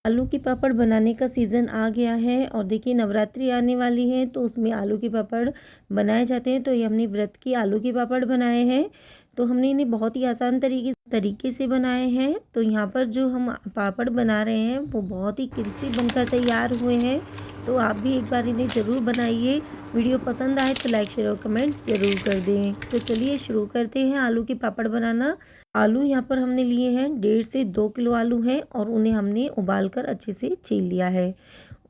आलू के पापड़ बनाने का सीज़न आ गया है और देखिए नवरात्रि आने वाली है तो उसमें आलू के पापड़ बनाए जाते हैं। तो ये हमने व्रत की आलू के पापड़ बनाए हैं। तो हमने इन्हें बहुत ही आसान तरीके से बनाए हैं। तो यहाँ पर जो हम पापड़ बना रहे हैं वो बहुत ही क्रिस्पी बनकर तैयार हुए हैं। तो आप भी एक बार इन्हें ज़रूर बनाइए। वीडियो पसंद आए तो लाइक शेयर और कमेंट ज़रूर कर दें। तो चलिए शुरू करते हैं आलू के पापड़ बनाना। आलू यहाँ पर हमने लिए हैं 1.5 से 2 किलो आलू हैं और उन्हें हमने उबाल कर अच्छे से छील लिया है।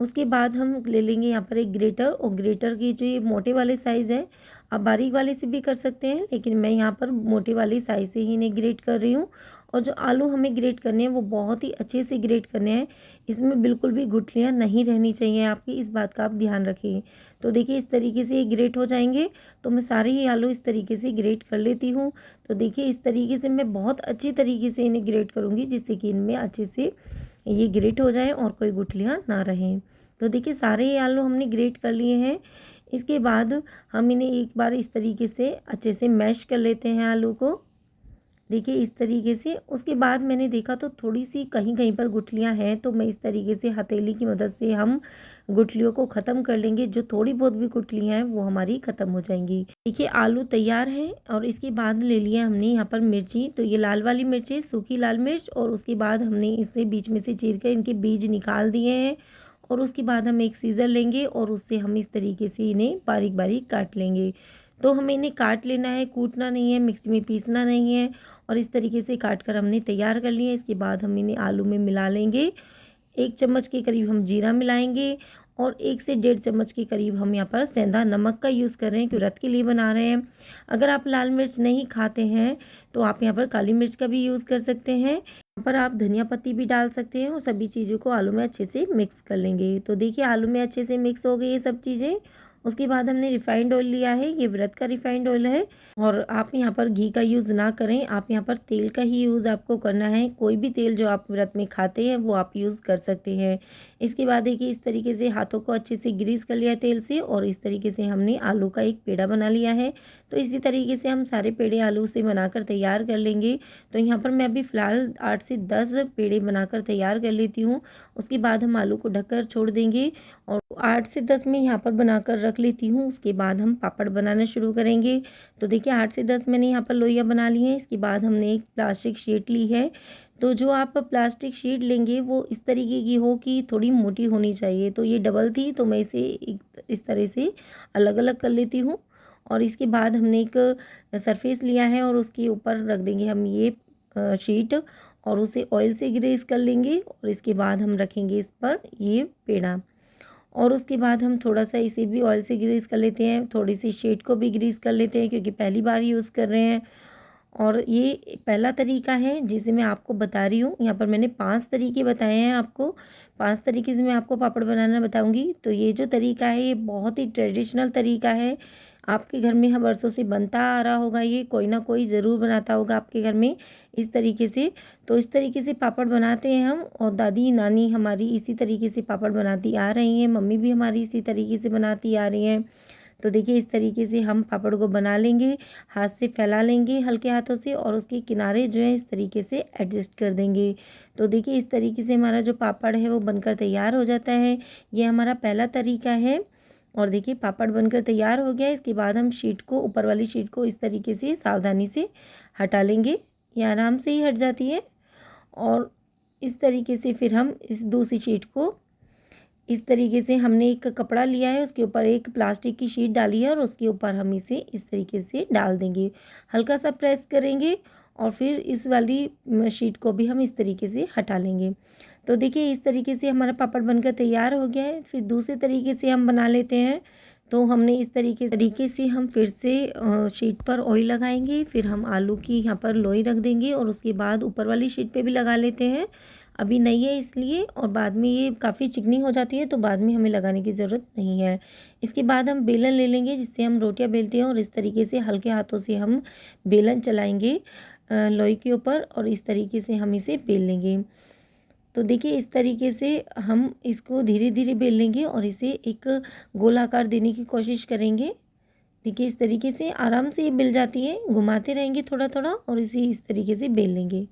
उसके बाद हम ले लेंगे यहाँ पर एक ग्रेटर, और ग्रेटर की जो ये मोटे वाले साइज़ है, आप बारीक वाले से भी कर सकते हैं, लेकिन मैं यहाँ पर मोटे वाली साइज़ से ही इन्हें ग्रेट कर रही हूँ। और जो आलू हमें ग्रेट करने हैं वो बहुत ही अच्छे से ग्रेट करने हैं। इसमें बिल्कुल भी गुठलियाँ नहीं रहनी चाहिए आपकी, इस बात का आप ध्यान रखें। तो देखिए इस तरीके से ये ग्रेट हो जाएंगे। तो मैं सारे ही आलू इस तरीके से ग्रेट कर लेती हूँ। तो देखिए इस तरीके से मैं बहुत अच्छी तरीके से इन्हें ग्रेट करूँगी, जिससे कि इनमें अच्छे से ये ग्रेट हो जाए और कोई गुठलियाँ ना रहें। तो देखिए सारे ही आलू हमने ग्रेट कर लिए हैं। इसके बाद हम इन्हें एक बार इस तरीके से अच्छे से मैश कर लेते हैं आलू को। देखिए इस तरीके से। उसके बाद मैंने देखा तो थोड़ी सी कहीं कहीं पर गुठलियां हैं, तो मैं इस तरीके से हथेली की मदद से हम गुठलियों को ख़त्म कर लेंगे। जो थोड़ी बहुत भी गुठलियां हैं वो हमारी ख़त्म हो जाएंगी। देखिए आलू तैयार है। और इसके बाद ले लिया हमने यहाँ पर मिर्ची। तो ये लाल वाली मिर्ची, सूखी लाल मिर्च, और उसके बाद हमने इसे बीच में से चीर कर इनके बीज निकाल दिए हैं। और उसके बाद हम एक सीज़र लेंगे और उससे हम इस तरीके से इन्हें बारीक बारीक काट लेंगे। तो हमें इन्हें काट लेना है, कूटना नहीं है, मिक्सी में पीसना नहीं है। और इस तरीके से काट कर हमने तैयार कर लिया। इसके बाद हम इन्हें आलू में मिला लेंगे। 1 चम्मच के करीब हम जीरा मिलाएंगे और 1 से 1.5 चम्मच के करीब हम यहाँ पर सेंधा नमक का यूज़ कर रहे हैं, क्योंकि व्रत के लिए बना रहे हैं। अगर आप लाल मिर्च नहीं खाते हैं तो आप यहाँ पर काली मिर्च का भी यूज़ कर सकते हैं। यहाँ पर आप धनिया पत्ती भी डाल सकते हैं। और सभी चीज़ों को आलू में अच्छे से मिक्स कर लेंगे। तो देखिए आलू में अच्छे से मिक्स हो गई ये सब चीज़ें। उसके बाद हमने रिफाइंड ऑयल लिया है, ये व्रत का रिफाइंड ऑयल है। और आप यहाँ पर घी का यूज़ ना करें, आप यहाँ पर तेल का ही यूज़ आपको करना है। कोई भी तेल जो आप व्रत में खाते हैं वो आप यूज़ कर सकते हैं। इसके बाद देखिए इस तरीके से हाथों को अच्छे से ग्रीस कर लिया तेल से, और इस तरीके से हमने आलू का एक पेड़ा बना लिया है। तो इसी तरीके से हम सारे पेड़े आलू से बनाकर तैयार कर लेंगे। तो यहाँ पर मैं अभी फ़िलहाल 8 से 10 पेड़े बनाकर तैयार कर लेती हूँ। उसके बाद हम आलू को ढककर छोड़ देंगे और 8 से 10 में यहाँ पर बनाकर रख लेती हूँ। उसके बाद हम पापड़ बनाना शुरू करेंगे। तो देखिए 8 से 10 मैंने यहाँ पर लोइयाँ बना ली हैं। इसके बाद हमने एक प्लास्टिक शीट ली है। तो जो आप प्लास्टिक शीट लेंगे वो इस तरीके की हो कि थोड़ी मोटी होनी चाहिए। तो ये डबल थी, तो मैं इसे इस तरह से अलग अलग कर लेती हूँ। और इसके बाद हमने एक सरफेस लिया है और उसके ऊपर रख देंगे हम ये शीट, और उसे ऑयल से ग्रीस कर लेंगे। और इसके बाद हम रखेंगे इस पर ये पेड़ा। और उसके बाद हम थोड़ा सा इसे भी ऑयल से ग्रीस कर लेते हैं, थोड़ी सी शीट को भी ग्रीस कर लेते हैं, क्योंकि पहली बार यूज़ कर रहे हैं। और ये पहला तरीका है जिसे मैं आपको बता रही हूँ। यहाँ पर मैंने 5 तरीके बताए हैं आपको। 5 तरीके से मैं आपको पापड़ बनाना बताऊँगी। तो ये जो तरीका है ये बहुत ही ट्रेडिशनल तरीका है। आपके घर में हर वर्षों से बनता आ रहा होगा, ये कोई ना कोई ज़रूर बनाता होगा आपके घर में इस तरीके से। तो इस तरीके से पापड़ बनाते हैं हम, और दादी नानी हमारी इसी तरीके से पापड़ बनाती आ रही हैं, मम्मी भी हमारी इसी तरीके से बनाती आ रही हैं। तो देखिए इस तरीके से हम पापड़ को बना लेंगे, हाथ से फैला लेंगे हल्के हाथों से, और उसके किनारे जो है इस तरीके से एडजस्ट कर देंगे। तो देखिए इस तरीके से हमारा जो पापड़ है वो बनकर तैयार हो जाता है। ये हमारा पहला तरीका है। और देखिए पापड़ बनकर तैयार हो गया। इसके बाद हम शीट को, ऊपर वाली शीट को इस तरीके से सावधानी से हटा लेंगे। ये आराम से ही हट जाती है। और इस तरीके से फिर हम इस दूसरी शीट को, इस तरीके से हमने एक कपड़ा लिया है, उसके ऊपर एक प्लास्टिक की शीट डाली है, और उसके ऊपर हम इसे इस तरीके से डाल देंगे। हल्का सा प्रेस करेंगे और फिर इस वाली शीट को भी हम इस तरीके से हटा लेंगे। तो देखिए इस तरीके से हमारा पापड़ बनकर तैयार हो गया है। फिर दूसरे तरीके से हम बना लेते हैं। तो हमने इस तरीके से हम फिर से शीट पर ऑयल लगाएंगे। फिर हम आलू की यहाँ पर लोई रख देंगे, और उसके बाद ऊपर वाली शीट पे भी लगा लेते हैं। अभी नहीं है इसलिए, और बाद में ये काफ़ी चिकनी हो जाती है तो बाद में हमें लगाने की ज़रूरत नहीं है। इसके बाद हम बेलन ले लेंगे जिससे हम रोटियां बेलते हैं, और इस तरीके से हल्के हाथों से हम बेलन चलाएंगे लोई के ऊपर, और इस तरीके से हम इसे बेल लेंगे। तो देखिए इस तरीके से हम इसको धीरे धीरे बेल लेंगे और इसे एक गोलाकार देने की कोशिश करेंगे। देखिए इस तरीके से आराम से ये बेल जाती है, घुमाते रहेंगे थोड़ा थोड़ा, और इसे इस तरीके से बेल लेंगे।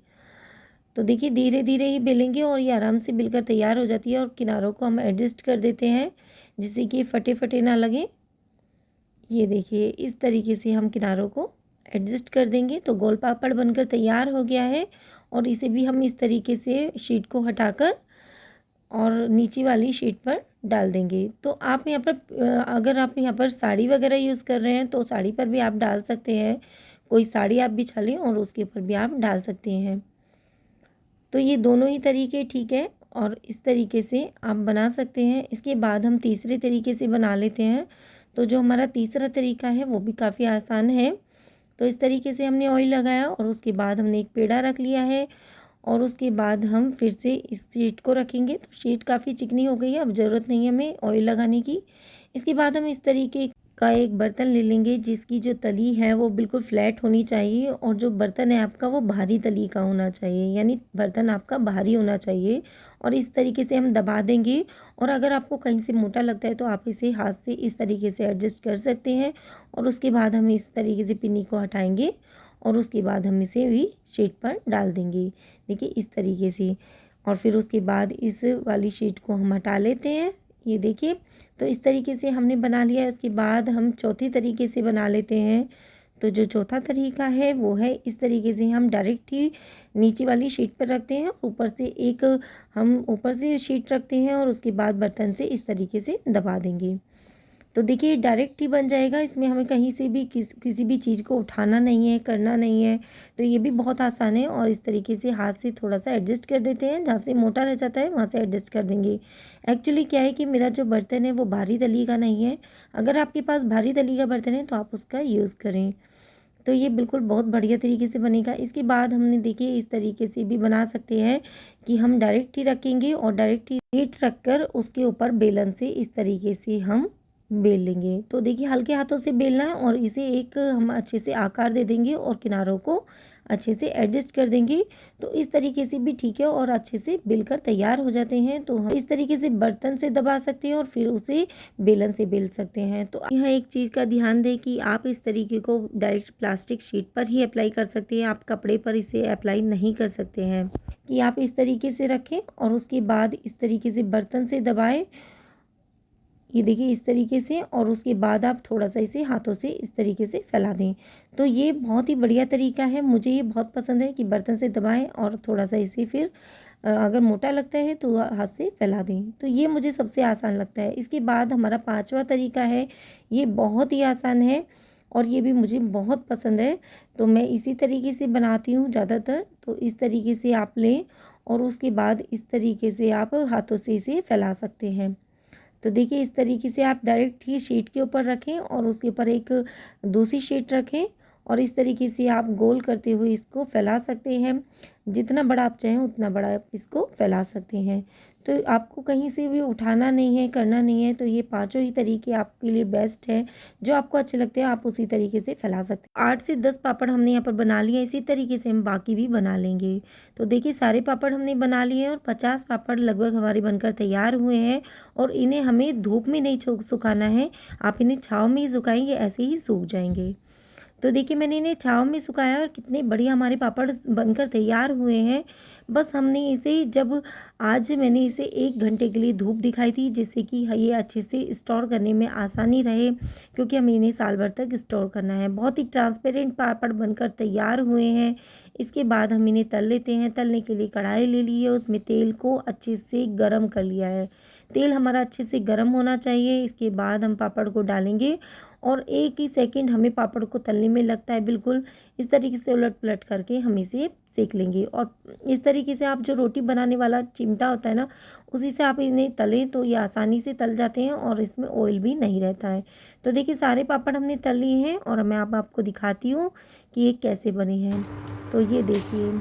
तो देखिए धीरे धीरे ही बेलेंगे और ये आराम से बेलकर तैयार हो जाती है। और किनारों को हम एडजस्ट कर देते हैं जिससे कि फटे फटे ना लगे। ये देखिए इस तरीके से हम किनारों को एडजस्ट कर देंगे तो गोल पापड़ बनकर तैयार हो गया है। और इसे भी हम इस तरीके से शीट को हटाकर और नीचे वाली शीट पर डाल देंगे। तो आप यहाँ पर अगर आप यहाँ पर साड़ी वगैरह यूज़ कर रहे हैं तो साड़ी पर भी आप डाल सकते हैं। कोई साड़ी आप बिछा लें और उसके ऊपर भी आप डाल सकते हैं। तो ये दोनों ही तरीके ठीक है और इस तरीके से आप बना सकते हैं। इसके बाद हम तीसरे तरीके से बना लेते हैं। तो जो हमारा तीसरा तरीका है वो भी काफ़ी आसान है। तो इस तरीके से हमने ऑयल लगाया और उसके बाद हमने एक पेड़ा रख लिया है और उसके बाद हम फिर से इस शीट को रखेंगे। तो शीट काफ़ी चिकनी हो गई है, अब ज़रूरत नहीं है हमें ऑयल लगाने की। इसके बाद हम इस तरीके का एक बर्तन ले लेंगे जिसकी जो तली है वो बिल्कुल फ्लैट होनी चाहिए और जो बर्तन है आपका वो भारी तली का होना चाहिए, यानी बर्तन आपका भारी होना चाहिए। और इस तरीके से हम दबा देंगे और अगर आपको कहीं से मोटा लगता है तो आप इसे हाथ से इस तरीके से एडजस्ट कर सकते हैं। और उसके बाद हम इस तरीके से पिन्नी को हटाएंगे और उसके बाद हम इसे भी शीट पर डाल देंगे। देखिए इस तरीके से। और फिर उसके बाद इस वाली शीट को हम हटा लेते हैं। ये देखिए तो इस तरीके से हमने बना लिया है। उसके बाद हम चौथी तरीके से बना लेते हैं। तो जो चौथा तरीका है वो है इस तरीके से हम डायरेक्ट ही नीचे वाली शीट पर रखते हैं, ऊपर से एक हम ऊपर से शीट रखते हैं और उसके बाद बर्तन से इस तरीके से दबा देंगे। तो देखिए डायरेक्ट ही बन जाएगा, इसमें हमें कहीं से भी किसी भी चीज़ को उठाना नहीं है, करना नहीं है। तो ये भी बहुत आसान है। और इस तरीके से हाथ से थोड़ा सा एडजस्ट कर देते हैं, जहाँ से मोटा रह जाता है वहाँ से एडजस्ट कर देंगे। एक्चुअली क्या है कि मेरा जो बर्तन है वो भारी तली का नहीं है। अगर आपके पास भारी तली का बर्तन है तो आप उसका यूज़ करें। तो ये बिल्कुल बहुत बढ़िया तरीके से बनेगा। इसके बाद हमने देखिए इस तरीके से भी बना सकते हैं कि हम डायरेक्ट ही रखेंगे और डायरेक्ट ही शीट रखकर उसके ऊपर बेलन से इस तरीके से हम बेल लेंगे। तो देखिए हल्के हाथों से बेलना है और इसे एक हम अच्छे से आकार दे देंगे और किनारों को अच्छे से एडजस्ट कर देंगे। तो इस तरीके से भी ठीक है और अच्छे से बेलकर तैयार हो जाते हैं। तो हम इस तरीके से बर्तन से दबा सकते हैं और फिर उसे बेलन से बेल सकते हैं। तो यहाँ एक चीज़ का ध्यान दें कि आप इस तरीके को डायरेक्ट प्लास्टिक शीट पर ही अप्लाई कर सकते हैं, आप कपड़े पर इसे अप्लाई नहीं कर सकते हैं। कि आप इस तरीके से रखें और उसके बाद इस तरीके से बर्तन से दबाएं। ये देखिए इस तरीके से और उसके बाद आप थोड़ा सा इसे हाथों से इस तरीके से फैला दें। तो ये बहुत ही बढ़िया तरीका है, मुझे ये बहुत पसंद है कि बर्तन से दबाएं और थोड़ा सा इसे फिर अगर मोटा लगता है तो हाथ से फैला दें। तो ये मुझे सबसे आसान लगता है। इसके बाद हमारा पांचवा तरीका है, ये बहुत ही आसान है और ये भी मुझे बहुत पसंद है। तो मैं इसी तरीके से बनाती हूँ ज़्यादातर। तो इस तरीके से आप लें और उसके बाद इस तरीके से आप हाथों से इसे फैला सकते हैं। तो देखिए इस तरीके से आप डायरेक्ट ही शीट के ऊपर रखें और उसके ऊपर एक दूसरी शीट रखें और इस तरीके से आप गोल करते हुए इसको फैला सकते हैं। जितना बड़ा आप चाहें उतना बड़ा आप इसको फैला सकते हैं। तो आपको कहीं से भी उठाना नहीं है, करना नहीं है। तो ये पांचों ही तरीके आपके लिए बेस्ट है। जो आपको अच्छे लगते हैं आप उसी तरीके से फैला सकते हैं। 8 से 10 पापड़ हमने यहाँ पर बना लिए, इसी तरीके से हम बाकी भी बना लेंगे। तो देखिए सारे पापड़ हमने बना लिए हैं और 50 पापड़ लगभग हमारे बनकर तैयार हुए हैं। और इन्हें हमें धूप में नहीं सुखाना है, आप इन्हें छाँव में ही सुखाएंगे, ऐसे ही सूख जाएंगे। तो देखिए मैंने इन्हें छाँव में सुखाया और कितने बढ़िया हमारे पापड़ बनकर तैयार हुए हैं। बस हमने इसे जब आज मैंने इसे 1 घंटे के लिए धूप दिखाई थी जिससे कि ये अच्छे से स्टोर करने में आसानी रहे, क्योंकि हमें इन्हें साल भर तक स्टोर करना है। बहुत ही ट्रांसपेरेंट पापड़ बनकर तैयार हुए हैं। इसके बाद हम इन्हें तल लेते हैं। तलने के लिए कढ़ाई ले ली है, उसमें तेल को अच्छे से गर्म कर लिया है। तेल हमारा अच्छे से गर्म होना चाहिए। इसके बाद हम पापड़ को डालेंगे और 1 ही सेकंड हमें पापड़ को तलने में लगता है। बिल्कुल इस तरीके से उलट पलट करके हम इसे सेक लेंगे। और इस तरीके से आप जो रोटी बनाने वाला चिमटा होता है ना, उसी से आप इन्हें तलें तो ये आसानी से तल जाते हैं और इसमें ऑयल भी नहीं रहता है। तो देखिए सारे पापड़ हमने तल लिए हैं और मैं अब आपको दिखाती हूँ कि ये कैसे बने हैं। तो ये देखिए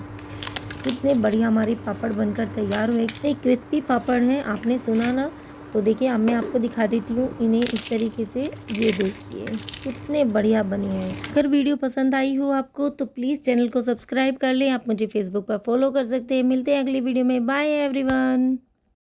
कितने बढ़िया हमारे पापड़ बनकर तैयार हुए, कितने क्रिस्पी पापड़ हैं, आपने सुना ना। तो देखिए अब मैं आपको दिखा देती हूँ इन्हें इस तरीके से। ये देखिए कितने बढ़िया बने हैं। अगर वीडियो पसंद आई हो आपको तो प्लीज़ चैनल को सब्सक्राइब कर लें। आप मुझे फेसबुक पर फॉलो कर सकते हैं। मिलते हैं अगली वीडियो में। Bye everyone.